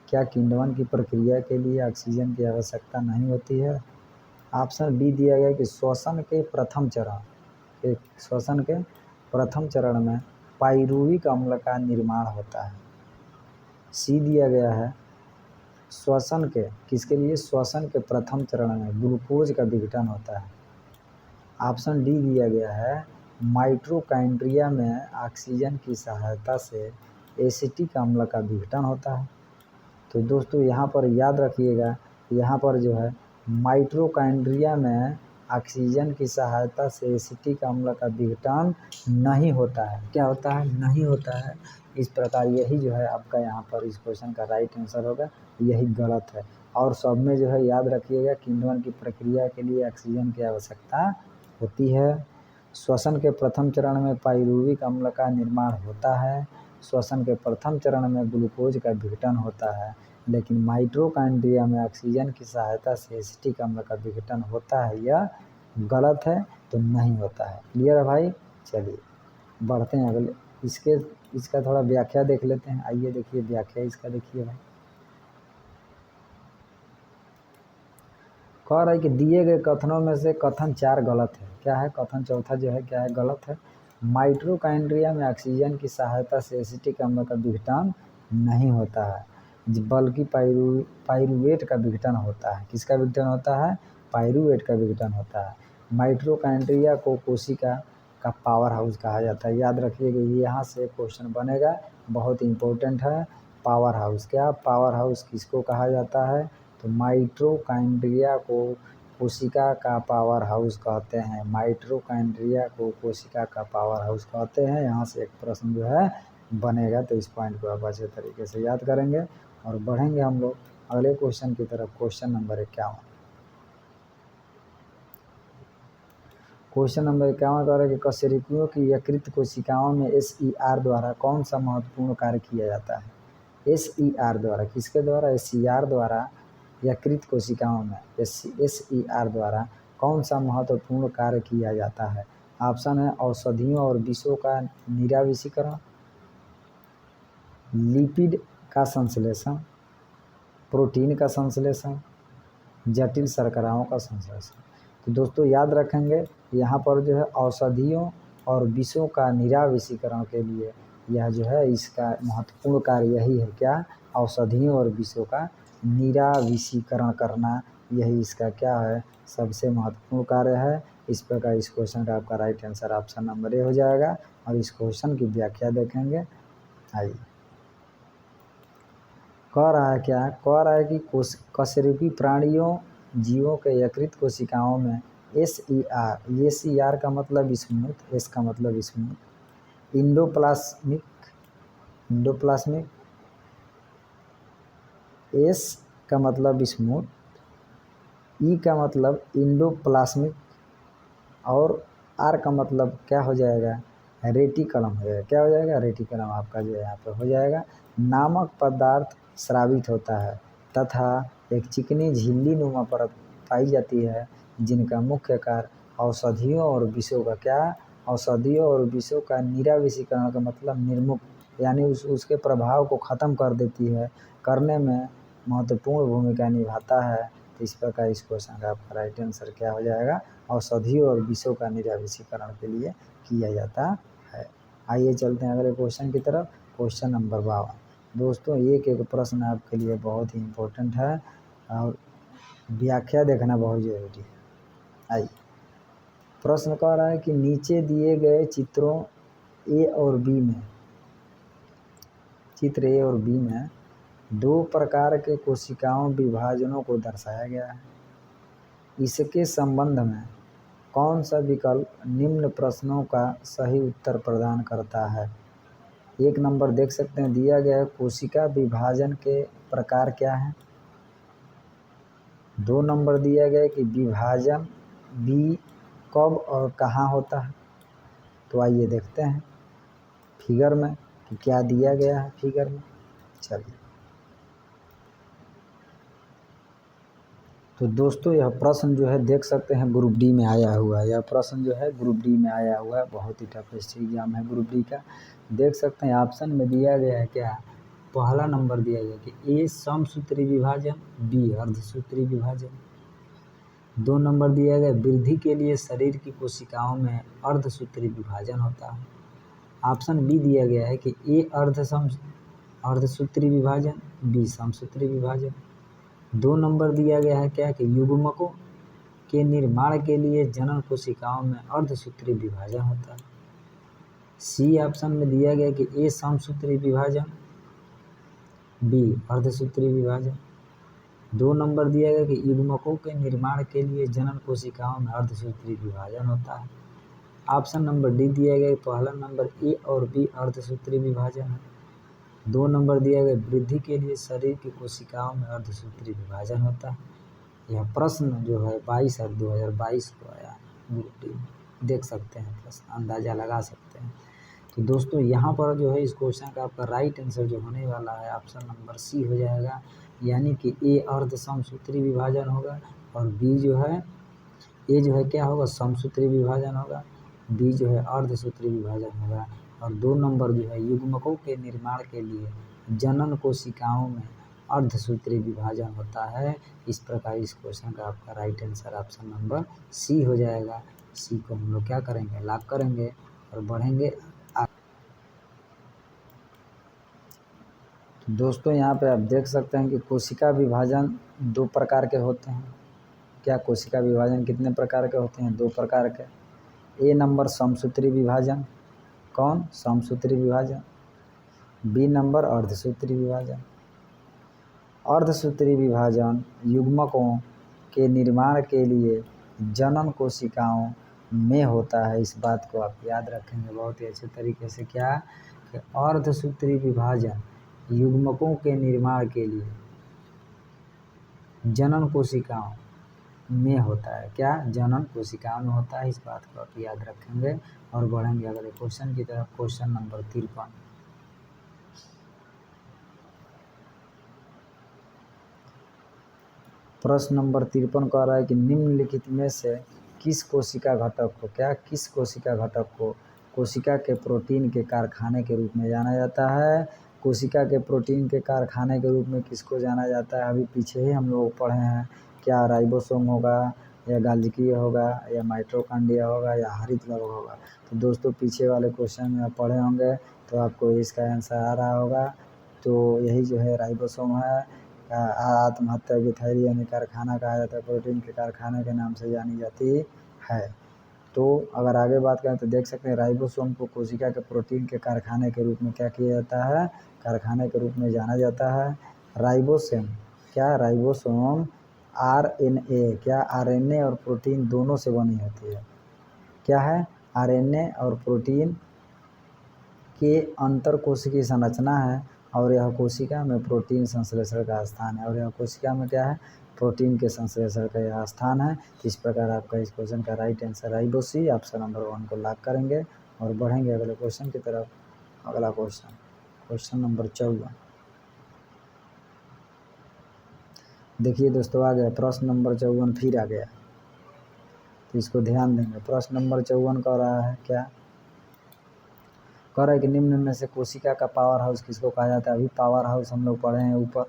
क्या किण्वन की प्रक्रिया के लिए ऑक्सीजन की आवश्यकता नहीं होती है? ऑप्शन बी दिया गया कि श्वसन के प्रथम चरण में पाइरूविक अम्ल का निर्माण होता है। सी दिया गया है किसके लिए? श्वसन के प्रथम चरण में ग्लूकोज का विघटन होता है। ऑप्शन डी दिया गया है माइटोकॉन्ड्रिया में ऑक्सीजन की सहायता से एसिटिक अम्ल का विघटन होता है। तो दोस्तों यहाँ पर याद रखिएगा, यहाँ पर जो है माइटोकॉन्ड्रिया में ऑक्सीजन की सहायता से एसिटिक अम्ल का विघटन नहीं होता है। क्या होता है? नहीं होता है। इस प्रकार यही जो है आपका यहाँ पर इस क्वेश्चन का राइट आंसर होगा, यही गलत है। और सब में जो है याद रखिएगा, किण्वन की प्रक्रिया के लिए ऑक्सीजन की आवश्यकता होती है। श्वसन के प्रथम चरण में पाइरूविक अम्ल का निर्माण होता है। श्वसन के प्रथम चरण में ग्लूकोज का विघटन होता है। लेकिन माइटोकॉन्ड्रिया में ऑक्सीजन की सहायता से एसिटिक अम्ल का विघटन होता है, यह गलत है, तो नहीं होता है। क्लियर है भाई? चलिए बढ़ते हैं अगले। इसका थोड़ा व्याख्या देख लेते हैं। आइए देखिए व्याख्या इसका, देखिए भाई कह रहा है कि दिए गए कथनों में से कथन 4 गलत है। क्या है? कथन चौथा जो है क्या है? गलत है। माइटोकॉन्ड्रिया में ऑक्सीजन की सहायता से एसिटिक अम्ल का विघटन नहीं होता है, बल्कि पाइरूवेट का विघटन होता है। किसका विघटन होता है? पाइरूवेट का विघटन होता है। माइटोकॉन्ड्रिया को कोशिका का पावर हाउस कहा जाता है। याद रखिएगा, यहाँ से क्वेश्चन बनेगा, बहुत इंपॉर्टेंट है। पावर हाउस, क्या पावर हाउस किसको कहा जाता है? तो माइटोकॉन्ड्रिया को कोशिका का पावर हाउस कहते हैं। माइटोकॉन्ड्रिया को कोशिका का पावर हाउस कहते हैं। यहाँ से एक प्रश्न जो है बनेगा, तो इस पॉइंट को आप अच्छे तरीके से याद करेंगे। और बढ़ेंगे हम लोग अगले क्वेश्चन की तरफ। Question number 51। क्वेश्चन नंबर 51 कह रहा है कि कशेरुकियों की यकृत कोशिकाओं में SER द्वारा कौन सा महत्वपूर्ण कार्य किया जाता है? SER द्वारा, किसके द्वारा? SER द्वारा यकृत कोशिकाओं में SER द्वारा कौन सा महत्वपूर्ण कार्य किया जाता है? ऑप्शन है औषधियों और विषों का निराविषीकरण, लिपिड का संश्लेषण, प्रोटीन का संश्लेषण, जटिल शर्कराओं का संश्लेषण। तो दोस्तों याद रखेंगे यहाँ पर जो है औषधियों और विषों का निराविषीकरण के लिए यह जो है इसका महत्वपूर्ण कार्य यही है, क्या? औषधियों और विषों का निराविषीकरण करना, यही इसका क्या है? सबसे महत्वपूर्ण कार्य है। इस प्रकार इस क्वेश्चन का आपका right answer option number A हो जाएगा। और इस क्वेश्चन की व्याख्या देखेंगे। आइए, कह रहा है क्या? कह रहा है कि कशेरुकी प्राणियों जीवों के यकृत कोशिकाओं में SER का मतलब स्मूथ, S का मतलब स्मूथ, इंडोप्लाज्मिक, S का मतलब स्मूथ, E का मतलब इंडोप्लाज्मिक और R का मतलब क्या हो जाएगा? रेटिकुलम हो जाएगा। क्या हो जाएगा? रेटिकुलम आपका जो है यहाँ पर हो जाएगा। नामक पदार्थ स्रावित होता है तथा एक चिकनी झिल्ली नुमा परत पाई जाती है जिनका मुख्य कार्य औषधियों और विषों का क्या? औषधियों और विषों का निराविषीकरण का मतलब निर्मुक्त, यानी उसके प्रभाव को ख़त्म कर देती है, करने में महत्वपूर्ण भूमिका निभाता है। तो इस प्रकार इस क्वेश्चन का आपका राइट आंसर क्या हो जाएगा? औषधियों और विषों का निराविषीकरण के लिए किया जाता है। आइए चलते हैं अगले क्वेश्चन की तरफ। Question number 52। दोस्तों एक एक प्रश्न आपके लिए बहुत ही इम्पोर्टेंट है और व्याख्या देखना बहुत जरूरी है। आइए, प्रश्न कह रहा है कि नीचे दिए गए चित्रों ए और बी में, चित्र ए और बी में दो प्रकार के कोशिकाओं विभाजनों को दर्शाया गया है। इसके संबंध में कौन सा विकल्प निम्न प्रश्नों का सही उत्तर प्रदान करता है? 1 नंबर देख सकते हैं दिया गया है, कोशिका विभाजन के प्रकार क्या हैं? 2 नंबर दिया गया है कि विभाजन बी कब और कहाँ होता है। तो आइए देखते हैं फिगर में कि क्या दिया गया है फिगर में। चलिए, तो दोस्तों यह प्रश्न जो है देख सकते हैं ग्रुप डी में आया हुआ है। यह प्रश्न जो है ग्रुप डी में आया हुआ है, बहुत ही टफेस्ट एग्जाम है ग्रुप डी का। देख सकते हैं ऑप्शन में दिया गया है क्या? पहला नंबर दिया गया कि ए समसूत्री विभाजन, बी अर्धसूत्री विभाजन। 2 नंबर दिया गया वृद्धि के लिए शरीर की कोशिकाओं में अर्धसूत्री विभाजन होता है। ऑप्शन बी दिया गया है कि ए अर्धसूत्री विभाजन, बी समसूत्री विभाजन। 2 नंबर दिया गया है क्या कि युग्मकों के निर्माण के लिए जनन कोशिकाओं में अर्धसूत्री विभाजन होता है। सी ऑप्शन में दिया गया कि ए समसूत्री विभाजन, बी अर्धसूत्री विभाजन। 2 नंबर दिया गया कि युग्मकों के निर्माण के लिए जनन कोशिकाओं में अर्धसूत्री विभाजन होता है। ऑप्शन नंबर डी दिया गया पहला नंबर ए और बी अर्धसूत्री विभाजन है। 2 नंबर दिया गया वृद्धि के लिए शरीर की कोशिकाओं में अर्धसूत्री विभाजन होता है। यह प्रश्न जो है 22/8/2022 को आया ग्रुप डी में, देख सकते हैं प्रश्न, अंदाज़ा लगा सकते हैं। तो दोस्तों यहाँ पर जो है इस क्वेश्चन का आपका राइट आंसर जो होने वाला है ऑप्शन नंबर सी हो जाएगा, यानी कि ए अर्ध समसूत्री विभाजन होगा और बी जो है, ए जो है क्या होगा? समसूत्री विभाजन होगा, बी जो है अर्धसूत्री विभाजन होगा। और 2 नंबर जो है युग्मकों के निर्माण के लिए जनन कोशिकाओं में अर्धसूत्री विभाजन होता है। इस प्रकार इस क्वेश्चन का आपका right answer option number C हो जाएगा। सी को हम लोग क्या करेंगे? लॉक करेंगे और बढ़ेंगे। तो दोस्तों यहाँ पे आप देख सकते हैं कि कोशिका विभाजन 2 प्रकार के होते हैं। क्या कोशिका विभाजन कितने प्रकार के होते हैं? 2 प्रकार के। ए नंबर समसूत्री विभाजन, कौन? समसूत्री विभाजन। बी नंबर अर्धसूत्री विभाजन। अर्धसूत्री विभाजन युग्मकों के निर्माण के लिए जनन कोशिकाओं में होता है। इस बात को आप याद रखेंगे बहुत ही अच्छे तरीके से, क्या कि अर्धसूत्री विभाजन युग्मकों के निर्माण के लिए जनन कोशिकाओं में होता है। क्या? जनन कोशिका में होता है। इस बात को आप याद रखेंगे और बढ़ेंगे अगले क्वेश्चन की तरफ। Question number 53। प्रश्न नंबर 53 कह रहा है कि निम्नलिखित में से किस कोशिका घटक को, क्या, किस कोशिका घटक को कोशिका के प्रोटीन के कारखाने के रूप में जाना जाता है? कोशिका के प्रोटीन के कारखाने के रूप में किसको जाना जाता है? अभी पीछे ही हम लोग पढ़े हैं। क्या राइबोसोम होगा या गाल्जिकीय होगा या माइटोकॉन्ड्रिया होगा या हरित लवण होगा? तो दोस्तों पीछे वाले क्वेश्चन में आप पढ़े होंगे तो आपको इसका आंसर आ रहा होगा। तो यही जो है राइबोसोम है। आत्महत्या की थैली यानी कारखाना कहा जाता है, प्रोटीन के कारखाने के नाम से जानी जाती है। तो अगर आगे बात करें तो देख सकते हैं राइबोसोम को कोशिका के प्रोटीन के कारखाने के रूप में क्या किया जाता है? कारखाने के रूप में जाना जाता है। राइबोसोम, क्या? राइबोसोम आरएनए, क्या? आरएनए और प्रोटीन दोनों से बनी होती है। क्या है? आरएनए और प्रोटीन के अंतर कोशिकीय संरचना है और यह कोशिका में प्रोटीन संश्लेषण का स्थान है। और यह कोशिका में क्या है? प्रोटीन के संश्लेषण का यह स्थान है। इस प्रकार आपका इस क्वेश्चन का राइट आंसर राइबोसी ऑप्शन नंबर 1 को लॉक करेंगे और बढ़ेंगे अगले क्वेश्चन की तरफ। अगला क्वेश्चन, क्वेश्चन नंबर 54। देखिए दोस्तों आ गया प्रश्न नंबर 54, फिर आ गया, तो इसको ध्यान देंगे। प्रश्न नंबर 54 कह रहा है क्या? कह रहा है कि निम्न में से कोशिका का पावर हाउस किसको कहा जाता है? अभी पावर हाउस हम लोग पढ़े हैं ऊपर।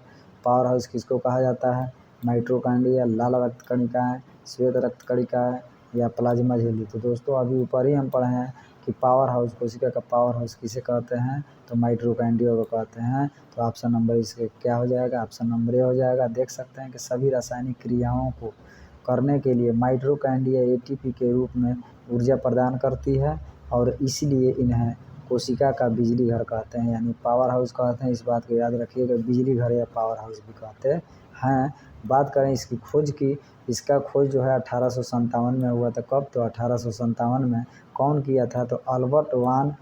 पावर हाउस किसको कहा जाता है? माइटोकॉन्ड्रिया, लाल रक्त कणिकाएं, श्वेत रक्त कणिकाएं या प्लाज्मा झिल्ली? तो दोस्तों अभी ऊपर ही हम पढ़े हैं कि पावर हाउस, कोशिका का पावर हाउस किसे कहते हैं? तो माइटोकॉन्ड्रिया को कहते हैं। तो ऑप्शन नंबर इसके क्या हो जाएगा? ऑप्शन नंबर ए हो जाएगा। देख सकते हैं कि सभी रासायनिक क्रियाओं को करने के लिए माइटोकॉन्ड्रिया एटीपी के रूप में ऊर्जा प्रदान करती है और इसलिए इन्हें कोशिका का बिजली घर कहते हैं, यानी पावर हाउस कहते हैं। इस बात को याद रखिएगा, बिजली घर या पावर हाउस भी कहते हैं। बात करें इसकी खोज की, इसका खोज जो है 1857 में हुआ था। कब? तो 1857 में। कौन किया था? तो अल्बर्ट वान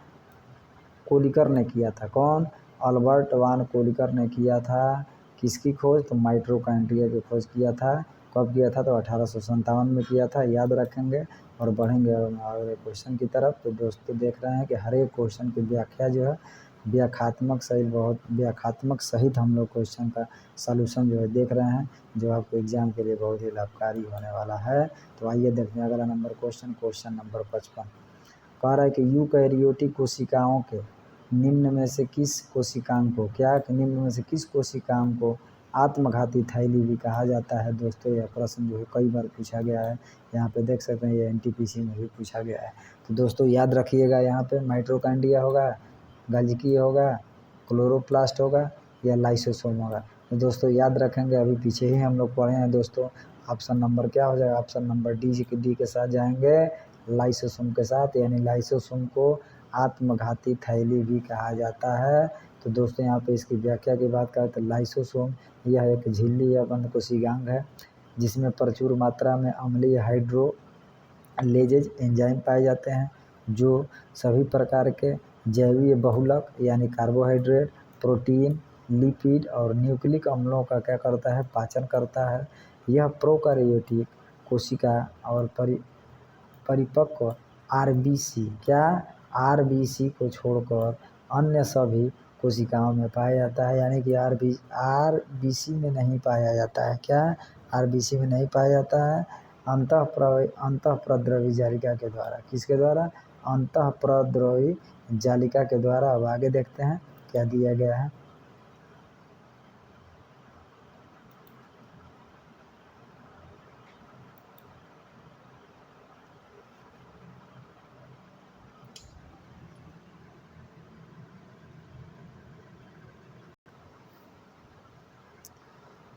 कोलिकर ने किया था। कौन? अल्बर्ट वान कोलिकर ने किया था। किसकी खोज? तो माइटोकॉन्ड्रिया की खोज किया था। कब किया था? तो 1857 में किया था। याद रखेंगे और बढ़ेंगे अगले क्वेश्चन की तरफ। तो दोस्तों देख रहे हैं कि हर एक क्वेश्चन की व्याख्या जो है व्याख्यात्मक सहित हम लोग क्वेश्चन का सलूशन जो है देख रहे हैं, जो आपको एग्जाम के लिए बहुत ही लाभकारी होने वाला है। तो आइए देखते हैं अगला नंबर क्वेश्चन, क्वेश्चन नंबर 55। कह रहा है कि यूकैरियोटिक कोशिकाओं के निम्न में से किस कोशिकांग को, क्या, निम्न में से किस कोशिकांग को आत्मघाती थैली भी कहा जाता है? दोस्तों यह प्रश्न जो है कई बार पूछा गया है। यहाँ पे देख सकते हैं ये एनटीपीसी में भी पूछा गया है। तो दोस्तों याद रखिएगा, यहाँ पे माइटोकॉन्ड्रिया होगा, गाल्जिकी होगा, क्लोरोप्लास्ट होगा या लाइसोसोम होगा। तो दोस्तों याद रखेंगे, अभी पीछे ही हम लोग पढ़े हैं दोस्तों। ऑप्शन नंबर क्या हो जाएगा? ऑप्शन नंबर डी के साथ जाएंगे, लाइसोसोम के साथ, यानी लाइसोसोम को आत्मघाती थैली भी कहा जाता है। तो दोस्तों यहाँ पे इसकी व्याख्या की बात करें तो लाइसोसोम यह एक झिल्ली या बंद कोशिकांग है जिसमें प्रचुर मात्रा में अम्लीय हाइड्रोलेजेज एंजाइम पाए जाते हैं जो सभी प्रकार के जैवीय बहुलक यानी कार्बोहाइड्रेट, प्रोटीन, लिपिड और न्यूक्लिक अम्लों का क्या करता है? पाचन करता है। यह प्रोकैरियोटिक कोशिका और परिपक्व आरबीसी, क्या, आरबीसी को छोड़कर अन्य सभी कोशिकाओं में पाया जाता है, यानी कि आरबीसी में नहीं पाया जाता है। क्या? आरबीसी में नहीं पाया जाता है। अंतःप्रद्रवी जालिका के द्वारा, किसके द्वारा? अंतःप्रद्रवी जालिका के द्वारा। अब आगे देखते हैं क्या दिया गया है।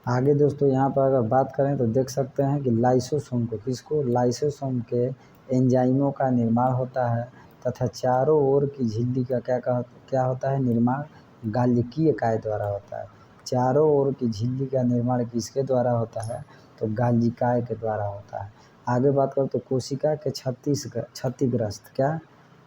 आगे दोस्तों यहाँ पर अगर बात करें तो देख सकते हैं कि लाइसोसोम को, किसको? लाइसोसोम के एंजाइमों का निर्माण होता है तथा चारों ओर की झिल्ली का क्या होता है? निर्माण गाल्जिकीय काय द्वारा होता है। चारों ओर की झिल्ली का निर्माण किसके द्वारा होता है? तो गाल्जिकाय के द्वारा होता है। आगे बात करें तो कोशिका के क्षतिग्रस्त, क्या,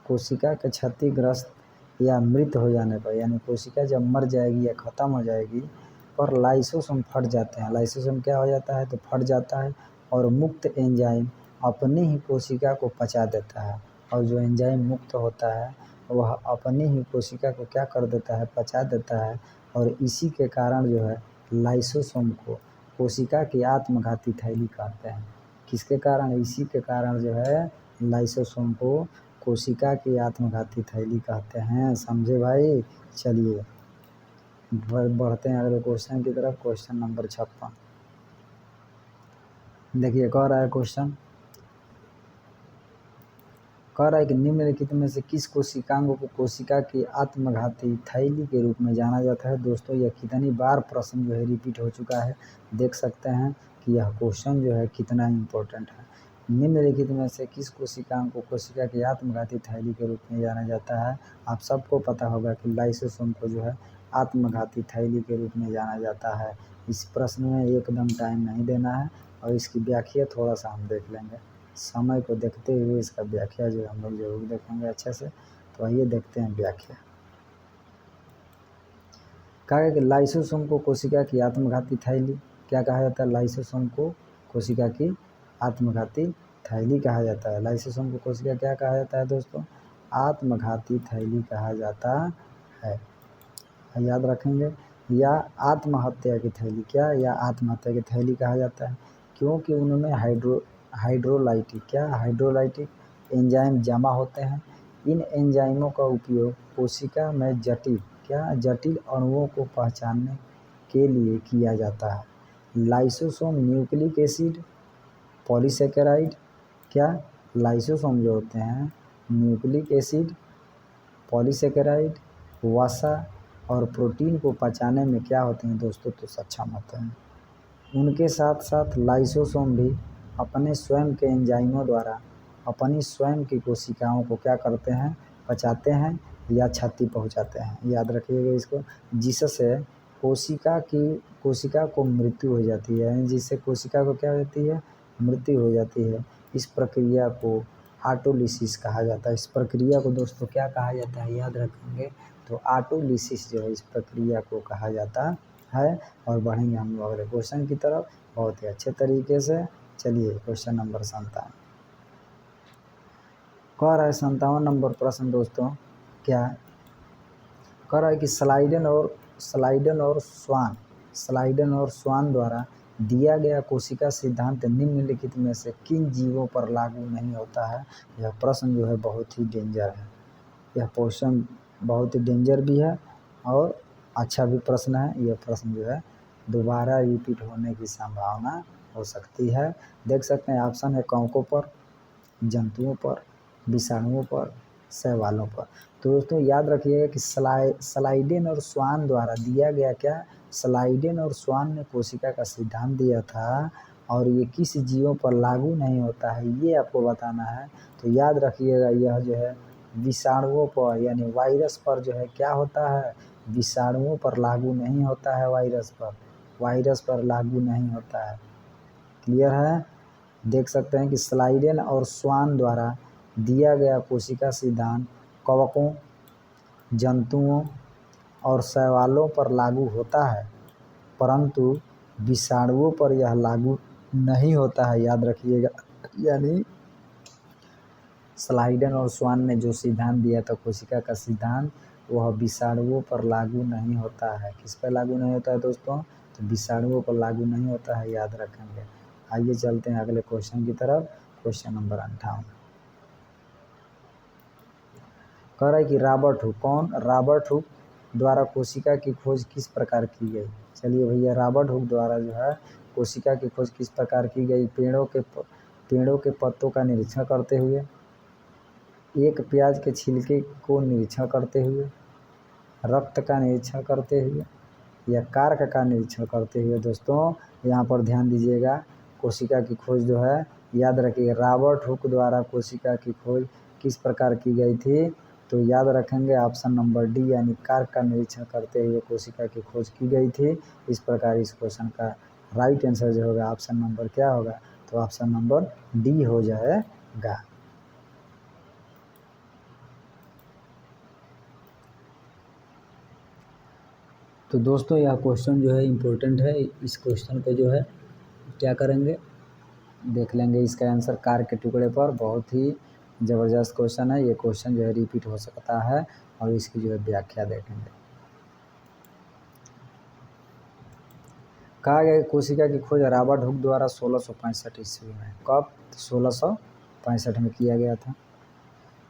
कोशिका के क्षतिग्रस्त या मृत हो जाने पर, यानी कोशिका जब मर जाएगी या ख़त्म हो जाएगी पर लाइसोसोम फट जाते हैं। लाइसोसोम क्या हो जाता है? तो फट जाता है और मुक्त एंजाइम अपनी ही कोशिका को पचा देता है, और जो एंजाइम मुक्त होता है वह अपनी ही कोशिका को क्या कर देता है, पचा देता है। और इसी के कारण जो है लाइसोसोम को कोशिका की आत्मघाती थैली कहते हैं। किसके कारण? इसी के कारण जो है लाइसोसोम को कोशिका की आत्मघाती थैली कहते हैं। समझे भाई? चलिए बढ़ते हैं अगले क्वेश्चन की तरफ। क्वेश्चन नंबर 56 देखिए, कह रहा है क्वेश्चन, कह रहा है कि निम्नलिखित में से किस कोशिकांग को कोशिका की आत्मघाती थैली के रूप में जाना जाता है। दोस्तों यह कितनी बार प्रश्न जो है रिपीट हो चुका है, देख सकते हैं कि यह क्वेश्चन जो है कितना इम्पोर्टेंट है। निम्नलिखित में से किस कोशिकांग को कोशिका की आत्मघाती थैली के रूप में जाना जाता है। आप सबको पता होगा कि लाइसोसोम को जो है आत्मघाती थैली के रूप में जाना जाता है। इस प्रश्न में एकदम टाइम नहीं देना है और इसकी व्याख्या थोड़ा सा हम देख लेंगे। समय को देखते हुए इसका व्याख्या जो हम लोग जरूर देखेंगे अच्छे से। तो आइए देखते हैं व्याख्या। कहा गया कि लाइसोसोम को कोशिका की आत्मघाती थैली क्या कहा जाता है? लाइसोसोम को कोशिका की आत्मघाती थैली कहा जाता है। लाइसोसोम को कोशिका क्या कहा जाता है दोस्तों? आत्मघाती थैली कहा जाता है। याद रखेंगे, या आत्महत्या की थैली, क्या? या आत्महत्या की थैली कहा जाता है, क्योंकि उनमें हाइड्रोलाइटिक एंजाइम जमा होते हैं। इन एंजाइमों का उपयोग कोशिका में जटिल अणुओं को पहचानने के लिए किया जाता है। लाइसोसोम न्यूक्लिक एसिड, पॉलीसेकेराइड, क्या? लाइसोसोम जो होते हैं न्यूक्लिक एसिड, पॉलीसेकेराइड, वसा और प्रोटीन को पचाने में क्या होते हैं दोस्तों? तो सक्षम होते हैं। उनके साथ साथ लाइसोसोम भी अपने स्वयं के एंजाइमों द्वारा अपनी स्वयं की कोशिकाओं को क्या करते हैं? पचाते हैं या क्षति पहुंचाते हैं। याद रखिएगा इसको। जिससे कोशिका को मृत्यु हो जाती है, जिससे कोशिका को क्या होती है? मृत्यु हो जाती है। इस प्रक्रिया को ऑटोलिसिस कहा जाता है। इस प्रक्रिया को दोस्तों क्या कहा जाता है? याद रखेंगे तो ऑटोलिसिस जो है इस प्रक्रिया को कहा जाता है। और बढ़ेंगे हम लोग अगले क्वेश्चन की तरफ बहुत ही अच्छे तरीके से। चलिए क्वेश्चन नंबर 57 कह रहा है 57 नंबर प्रश्न दोस्तों, क्या कह रहा है कि स्लाइडन और स्वान द्वारा दिया गया कोशिका सिद्धांत निम्नलिखित में से किन जीवों पर लागू नहीं होता है। यह प्रश्न जो है बहुत ही डेंजर है। यह क्वेश्चन बहुत ही डेंजर भी है और अच्छा भी प्रश्न है। यह प्रश्न जो है दोबारा रिपीट होने की संभावना हो सकती है। देख सकते हैं ऑप्शन है कवकों पर, जंतुओं पर, विषाणुओं पर, शैवालों पर। तो दोस्तों याद रखिएगा कि स्लाइडेन और स्वान द्वारा दिया गया, क्या? स्लाइडेन और स्वान ने कोशिका का सिद्धांत दिया था और ये किस जीवों पर लागू नहीं होता है ये आपको बताना है। तो याद रखिएगा यह जो है विषाणुओं पर यानी वायरस पर जो है क्या होता है? विषाणुओं पर लागू नहीं होता है। वायरस पर लागू नहीं होता है। क्लियर है? देख सकते हैं कि स्लाइडेन और स्वान द्वारा दिया गया कोशिका सिद्धांत कवकों, जंतुओं और शैवालों पर लागू होता है, परंतु विषाणुओं पर यह लागू नहीं होता है। याद रखिएगा, यानी स्लाइडेन और स्वान ने जो सिद्धांत दिया था कोशिका का सिद्धांत, वह विषाणुओं पर लागू नहीं होता है। किस पर लागू नहीं होता है दोस्तों? तो विषाणुओं पर लागू नहीं होता है। याद रखेंगे। आइए चलते हैं अगले क्वेश्चन की तरफ। क्वेश्चन नंबर 58 कह रहा है कि रॉबर्ट हुक द्वारा कोशिका की खोज किस प्रकार की गई। चलिए भैया, रॉबर्ट हुक द्वारा जो है कोशिका की खोज किस प्रकार की गई? पेड़ों के पत्तों का निरीक्षण करते हुए, एक प्याज के छिलके को निरीक्षण करते हुए, रक्त का निरीक्षण करते हुए या कार्क का निरीक्षण करते हुए। दोस्तों यहाँ पर ध्यान दीजिएगा, कोशिका की खोज जो है याद रखिए रॉबर्ट हुक द्वारा कोशिका की खोज किस प्रकार की गई थी। तो याद रखेंगे ऑप्शन नंबर डी यानी कार्क का निरीक्षण करते हुए कोशिका की खोज की गई थी। इस प्रकार इस क्वेश्चन का राइट आंसर जो होगा ऑप्शन नंबर क्या होगा? तो ऑप्शन नंबर डी हो जाएगा। तो दोस्तों यह क्वेश्चन जो है इम्पोर्टेंट है। इस क्वेश्चन को जो है क्या करेंगे, देख लेंगे इसका आंसर कार के टुकड़े पर। बहुत ही ज़बरदस्त क्वेश्चन है ये। क्वेश्चन जो है रिपीट हो सकता है और इसकी जो है व्याख्या देखेंगे। कहा गया कोशिका की खोज रॉबर्ट हुक द्वारा 1665 ईस्वी में। कब? 1665 में किया गया था।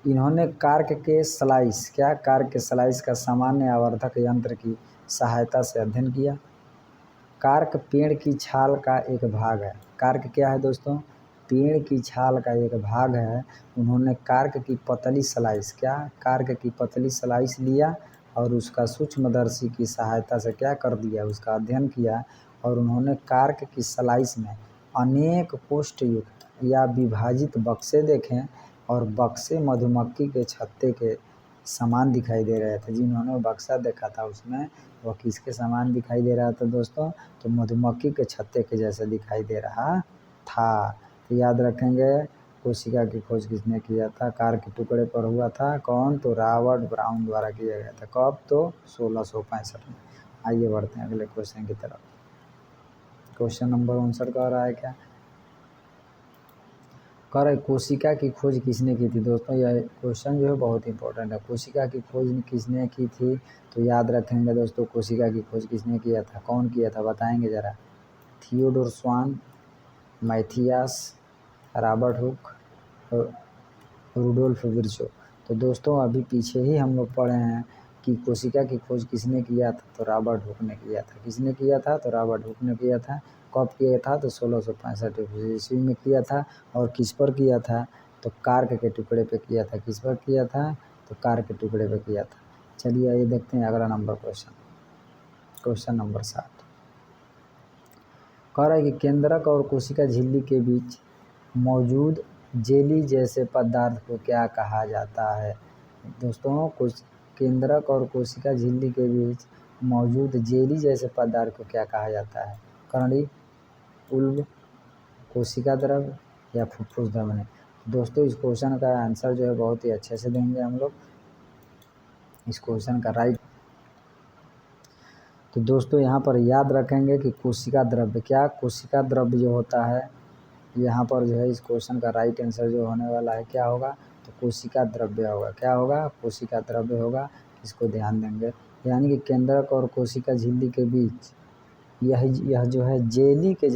इन्होंने कार्क के स्लाइस का सामान्य आवर्धक यंत्र की सहायता से अध्ययन किया। कार्क पेड़ की छाल का एक भाग है। कार्क क्या है दोस्तों? पेड़ की छाल का एक भाग है। उन्होंने कार्क की पतली स्लाइस लिया और उसका सूक्ष्मदर्शी की सहायता से क्या कर दिया? उसका अध्ययन किया। और उन्होंने कार्क की स्लाइस में अनेक कोष्ठयुक्त या विभाजित बक्से देखे और बक्से मधुमक्खी के छत्ते के समान दिखाई दे रहे थे। जिन्होंने बक्सा देखा था उसमें वह किसके समान दिखाई दे रहा था दोस्तों? तो मधुमक्खी के छत्ते के जैसे दिखाई दे रहा था। तो याद रखेंगे कोशिका की खोज किसने किया था? कार के टुकड़े पर हुआ था। कौन? तो रॉबर्ट ब्राउन द्वारा किया गया था। कब? तो 1665 में। आइए बढ़ते हैं अगले क्वेश्चन की तरफ। क्वेश्चन नंबर 59 का रहा है क्या? कर कोशिका की खोज किसने की थी दोस्तों? यह क्वेश्चन जो है बहुत इंपॉर्टेंट है। कोशिका की खोज किसने की थी? तो याद रखेंगे दोस्तों कोशिका की खोज किसने किया था? कौन किया था बताएंगे ज़रा। थियोडोर स्वान, मैथियास, रॉबर्ट हुक और रुडोल्फ विर्चो। तो दोस्तों अभी पीछे ही हम लोग पढ़े हैं कि कोशिका की खोज किसने किया था? तो रॉबर्ट हुक ने किया था। किसने किया था? तो रॉबर्ट हुक ने किया था। कब किया था? तो 1665 ईस्वी में किया था। और किस पर किया था? तो कार्क के टुकड़े पे किया था। किस पर किया था? तो कार्क के टुकड़े पे किया था। चलिए आइए देखते हैं अगला नंबर क्वेश्चन नंबर 7 कह रहा है कि केंद्रक और कोशिका झिल्ली के बीच मौजूद जेली जैसे पदार्थ को क्या कहा जाता है? दोस्तों केंद्रक और कोशिका झिल्ली के बीच मौजूद जेली जैसे पदार्थ को क्या कहा जाता है? कणी, उल्ब, कोशिका द्रव या फुफ्फुस धमनी? दोस्तों इस क्वेश्चन का आंसर जो है बहुत ही अच्छे से देंगे हम लोग। इस क्वेश्चन का राइट तो दोस्तों यहाँ पर याद रखेंगे कि कोशिका द्रव्य कोशिका द्रव्य जो होता है यहाँ पर जो है इस क्वेश्चन का राइट आंसर जो होने वाला है क्या होगा? तो कोशिका द्रव्य होगा। क्या होगा? कोशिका द्रव्य होगा। इसको ध्यान देंगे। यानी कि केंद्रक और कोशिका झिल्ली के बीच यह जो है जेली के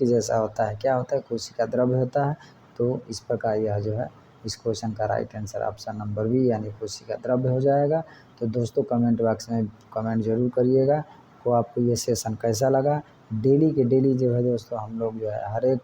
जैसा होता है। क्या होता है? कोशिका द्रव्य होता है। तो इस प्रकार यह जो है इस क्वेश्चन का right answer option number B यानी कोशिका द्रव्य हो जाएगा। तो दोस्तों कमेंट बॉक्स में कमेंट जरूर करिएगा को आपको ये सेशन कैसा लगा। डेली के डेली जो है दोस्तों हम लोग जो है हर एक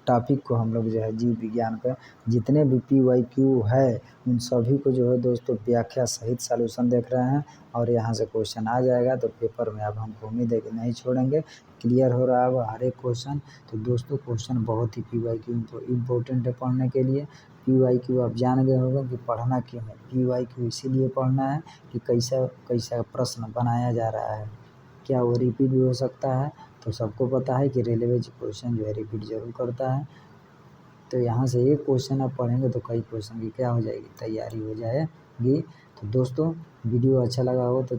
टॉपिक को हम लोग जो है जीव विज्ञान पे जितने भी PYQ है उन सभी को जो है दोस्तों व्याख्या सहित सॉल्यूशन देख रहे हैं। और यहाँ से क्वेश्चन आ जाएगा तो पेपर में अब हमको उम्मीद है कि नहीं छोड़ेंगे। क्लियर हो रहा है हर एक क्वेश्चन। तो दोस्तों क्वेश्चन बहुत ही PYQ इम्पोर्टेंट है पढ़ने के लिए। PYQ आप जान गए होंगे कि पढ़ना क्यों है। PYQ इसीलिए पढ़ना है कि कैसा प्रश्न बनाया जा रहा है, क्या वो रिपीट भी हो सकता है। तो सबको पता है कि रेलवे क्वेश्चन जो है रिपीट जरूर करता है। तो यहाँ से एक क्वेश्चन आप पढ़ेंगे तो कई क्वेश्चन की क्या हो जाएगी? तैयारी हो जाएगी। तो दोस्तों वीडियो अच्छा लगा हो तो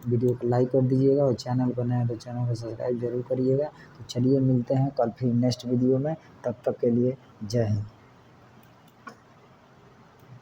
वीडियो को लाइक कर दीजिएगा और चैनल पर नए हैं तो चैनल को सब्सक्राइब जरूर करिएगा। तो चलिए मिलते हैं कल फिर नेक्स्ट वीडियो में। तब तक के लिए जय हिंद।